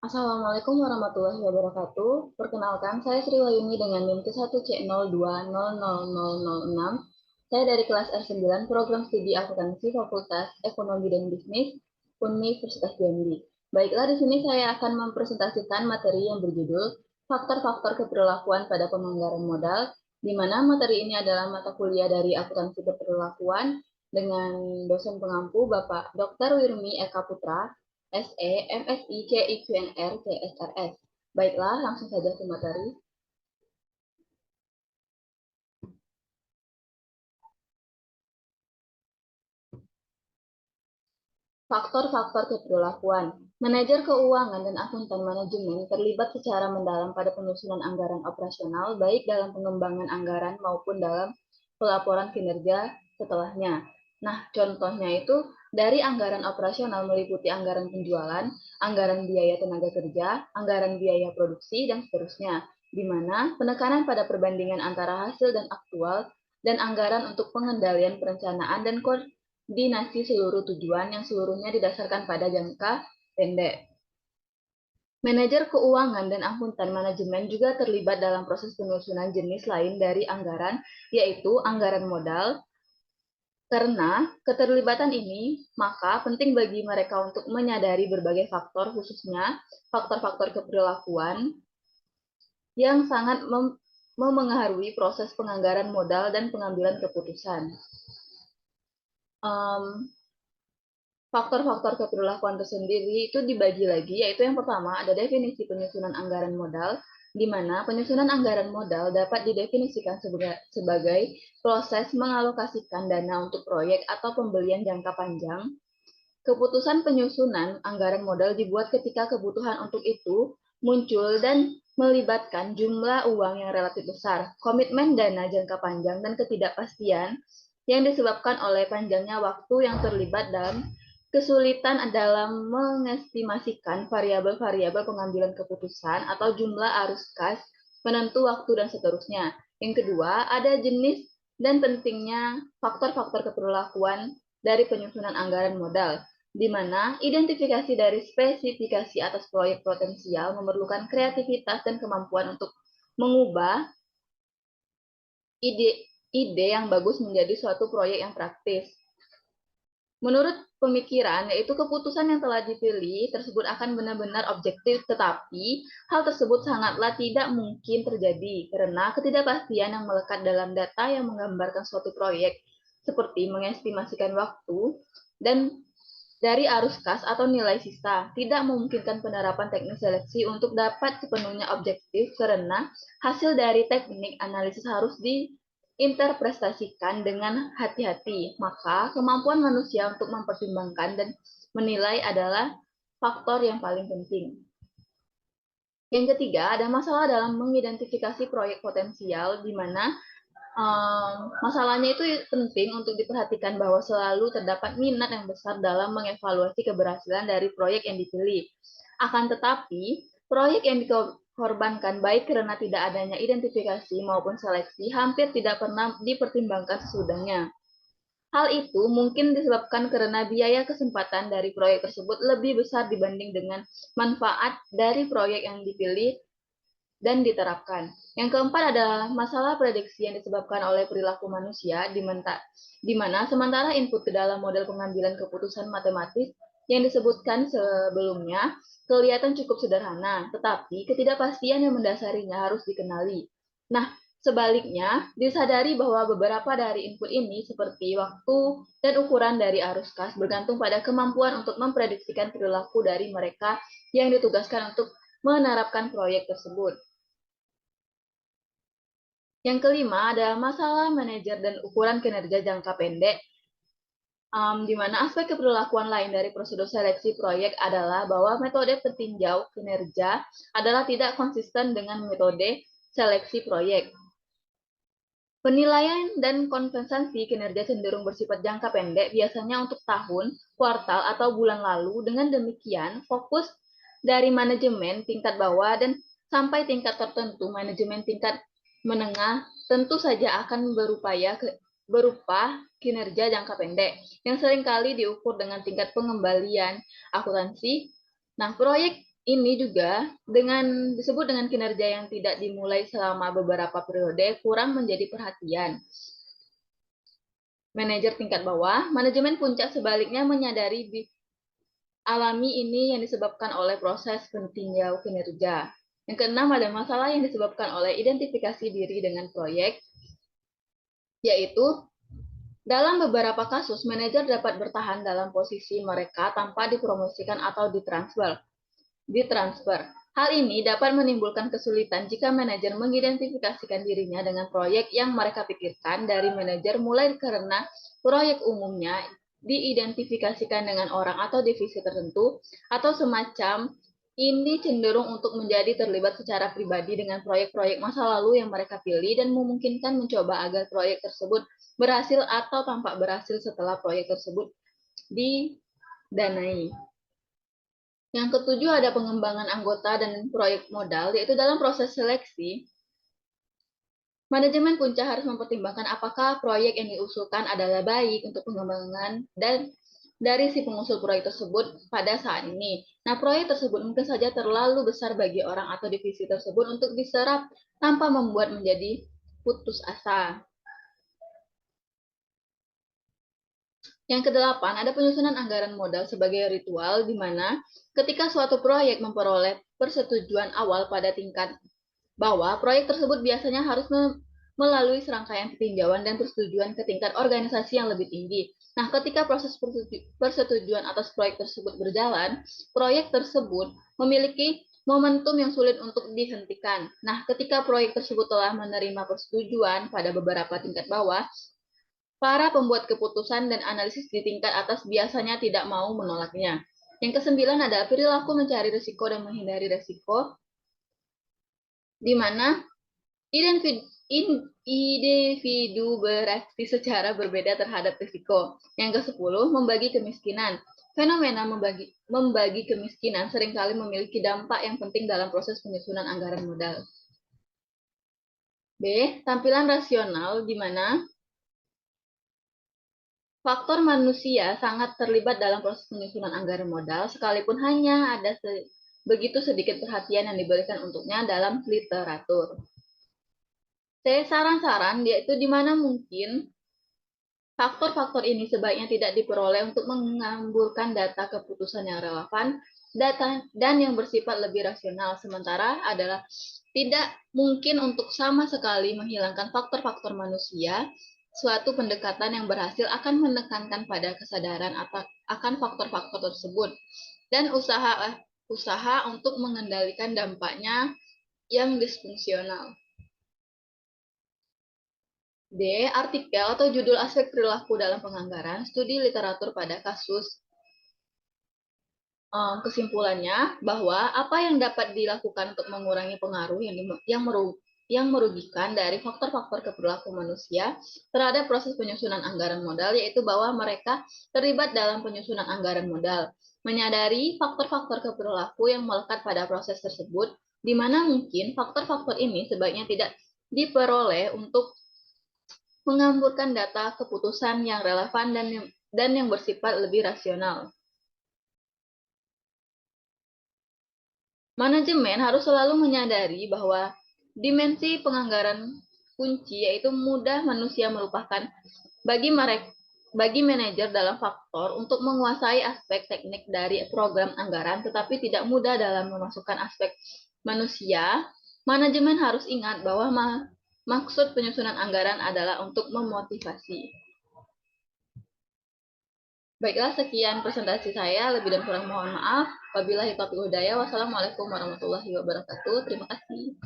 Assalamualaikum warahmatullahi wabarakatuh. Perkenalkan, saya Sri Wayuni dengan NIM K1C02000006. Saya dari kelas R9, Program Studi Akuntansi Fakultas Ekonomi dan Bisnis, Universitas Jambi. Baiklah, di sini saya akan mempresentasikan materi yang berjudul Faktor-faktor keperlakuan pada penganggaran modal, di mana materi ini adalah mata kuliah dari akuntansi keperlakuan dengan dosen pengampu Bapak Dr. Wirmi Eka Putra, SE, MSI, CIQNR, CSRS. Baiklah, langsung saja ke materi. Faktor-faktor keperlakuan. Manajer keuangan dan akuntan manajemen terlibat secara mendalam pada penyusunan anggaran operasional, baik dalam pengembangan anggaran maupun dalam pelaporan kinerja setelahnya. Nah, contohnya itu dari anggaran operasional meliputi anggaran penjualan, anggaran biaya tenaga kerja, anggaran biaya produksi, dan seterusnya, di mana penekanan pada perbandingan antara hasil dan aktual, dan anggaran untuk pengendalian perencanaan dan koordinasi seluruh tujuan yang seluruhnya didasarkan pada jangka pendek. Manajer keuangan dan akuntan manajemen juga terlibat dalam proses penyusunan jenis lain dari anggaran, yaitu anggaran modal. Karena keterlibatan ini, maka penting bagi mereka untuk menyadari berbagai faktor, khususnya faktor-faktor keperlakuan yang sangat memengaruhi proses penganggaran modal dan pengambilan keputusan. Faktor-faktor keperlakuan tersendiri itu dibagi lagi, yaitu yang pertama ada definisi penyusunan anggaran modal, di mana penyusunan anggaran modal dapat didefinisikan sebagai proses mengalokasikan dana untuk proyek atau pembelian jangka panjang. Keputusan penyusunan anggaran modal dibuat ketika kebutuhan untuk itu muncul dan melibatkan jumlah uang yang relatif besar, komitmen dana jangka panjang, dan ketidakpastian yang disebabkan oleh panjangnya waktu yang terlibat dalam kesulitan dalam mengestimasikan variabel-variabel pengambilan keputusan atau jumlah arus kas, penentu waktu, dan seterusnya. Yang kedua, ada jenis dan pentingnya faktor-faktor keperlakuan dari penyusunan anggaran modal, di mana identifikasi dari spesifikasi atas proyek potensial memerlukan kreativitas dan kemampuan untuk mengubah ide yang bagus menjadi suatu proyek yang praktis. Menurut pemikiran, yaitu keputusan yang telah dipilih tersebut akan benar-benar objektif, tetapi hal tersebut sangatlah tidak mungkin terjadi karena ketidakpastian yang melekat dalam data yang menggambarkan suatu proyek, seperti mengestimasikan waktu dan dari arus kas atau nilai sisa, tidak memungkinkan penerapan teknik seleksi untuk dapat sepenuhnya objektif karena hasil dari teknik analisis harus diinterpretasikan dengan hati-hati. Maka, kemampuan manusia untuk mempertimbangkan dan menilai adalah faktor yang paling penting. Yang ketiga, ada masalah dalam mengidentifikasi proyek potensial, di mana masalahnya itu penting untuk diperhatikan bahwa selalu terdapat minat yang besar dalam mengevaluasi keberhasilan dari proyek yang dipilih. Akan tetapi, proyek yang dikorbankan baik karena tidak adanya identifikasi maupun seleksi hampir tidak pernah dipertimbangkan sesudahnya. Hal itu mungkin disebabkan karena biaya kesempatan dari proyek tersebut lebih besar dibanding dengan manfaat dari proyek yang dipilih dan diterapkan. Yang keempat adalah masalah prediksi yang disebabkan oleh perilaku manusia, di mana sementara input ke dalam model pengambilan keputusan matematis yang disebutkan sebelumnya kelihatan cukup sederhana, tetapi ketidakpastian yang mendasarinya harus dikenali. Nah, sebaliknya, disadari bahwa beberapa dari input ini seperti waktu dan ukuran dari arus kas bergantung pada kemampuan untuk memprediksikan perilaku dari mereka yang ditugaskan untuk menerapkan proyek tersebut. Yang kelima ada masalah manajer dan ukuran kinerja jangka pendek, di mana aspek keperlakuan lain dari prosedur seleksi proyek adalah bahwa metode peninjau kinerja adalah tidak konsisten dengan metode seleksi proyek. Penilaian dan kompensasi kinerja cenderung bersifat jangka pendek, biasanya untuk tahun, kuartal, atau bulan lalu. Dengan demikian, fokus dari manajemen tingkat bawah dan sampai tingkat tertentu, manajemen tingkat menengah tentu saja akan berupa kinerja jangka pendek, yang seringkali diukur dengan tingkat pengembalian akuntansi. Nah, proyek ini juga disebut dengan kinerja yang tidak dimulai selama beberapa periode kurang menjadi perhatian manajer tingkat bawah. Manajemen puncak sebaliknya menyadari alami ini yang disebabkan oleh proses pentinjau kinerja. Yang keenam, ada masalah yang disebabkan oleh identifikasi diri dengan proyek, yaitu dalam beberapa kasus, manajer dapat bertahan dalam posisi mereka tanpa dipromosikan atau ditransfer. Hal ini dapat menimbulkan kesulitan jika manajer mengidentifikasikan dirinya dengan proyek yang mereka pikirkan dari manajer, mulai karena proyek umumnya diidentifikasikan dengan orang atau divisi tertentu, atau semacam ini cenderung untuk menjadi terlibat secara pribadi dengan proyek-proyek masa lalu yang mereka pilih dan memungkinkan mencoba agar proyek tersebut berhasil atau tampak berhasil setelah proyek tersebut didanai. Yang ketujuh, ada pengembangan anggota dan proyek modal, yaitu dalam proses seleksi, manajemen puncak harus mempertimbangkan apakah proyek yang diusulkan adalah baik untuk pengembangan dan dari si pengusul proyek tersebut pada saat ini. Nah, proyek tersebut mungkin saja terlalu besar bagi orang atau divisi tersebut untuk diserap tanpa membuat menjadi putus asa. Yang kedelapan, ada penyusunan anggaran modal sebagai ritual di mana ketika suatu proyek memperoleh persetujuan awal pada tingkat bahwa proyek tersebut biasanya harus melalui serangkaian peninjauan dan persetujuan ke tingkat organisasi yang lebih tinggi. Nah, ketika proses persetujuan atas proyek tersebut berjalan, proyek tersebut memiliki momentum yang sulit untuk dihentikan. Nah, ketika proyek tersebut telah menerima persetujuan pada beberapa tingkat bawah, para pembuat keputusan dan analisis di tingkat atas biasanya tidak mau menolaknya. Yang kesembilan adalah perilaku mencari risiko dan menghindari risiko, di mana individu bereaksi secara berbeda terhadap risiko. Yang ke-10, membagi kemiskinan. Fenomena membagi kemiskinan seringkali memiliki dampak yang penting dalam proses penyusunan anggaran modal. B. Tampilan rasional, di mana faktor manusia sangat terlibat dalam proses penyusunan anggaran modal, sekalipun hanya ada begitu sedikit perhatian yang diberikan untuknya dalam literatur. Saran-saran yaitu di mana mungkin faktor-faktor ini sebaiknya tidak diperoleh untuk mengambilkan data keputusan yang relevan, data dan yang bersifat lebih rasional, sementara adalah tidak mungkin untuk sama sekali menghilangkan faktor-faktor manusia. Suatu pendekatan yang berhasil akan menekankan pada kesadaran akan faktor-faktor tersebut dan usaha untuk mengendalikan dampaknya yang disfungsional. D. Artikel atau judul aspek perilaku dalam penganggaran, studi literatur pada kasus. Kesimpulannya bahwa apa yang dapat dilakukan untuk mengurangi pengaruh yang merugikan dari faktor-faktor keperilaku manusia terhadap proses penyusunan anggaran modal, yaitu bahwa mereka terlibat dalam penyusunan anggaran modal, menyadari faktor-faktor keperilaku yang melekat pada proses tersebut, di mana mungkin faktor-faktor ini sebaiknya tidak diperoleh untuk mengamburkan data keputusan yang relevan dan yang bersifat lebih rasional. Manajemen harus selalu menyadari bahwa dimensi penganggaran kunci, yaitu mudah manusia merupakan bagi manajer dalam faktor untuk menguasai aspek teknik dari program anggaran, tetapi tidak mudah dalam memasukkan aspek manusia. Manajemen harus ingat bahwa maksud penyusunan anggaran adalah untuk memotivasi. Baiklah, sekian presentasi saya. Lebih dan kurang mohon maaf. Wabillahi taufiq wal hidayah. Wassalamualaikum warahmatullahi wabarakatuh. Terima kasih.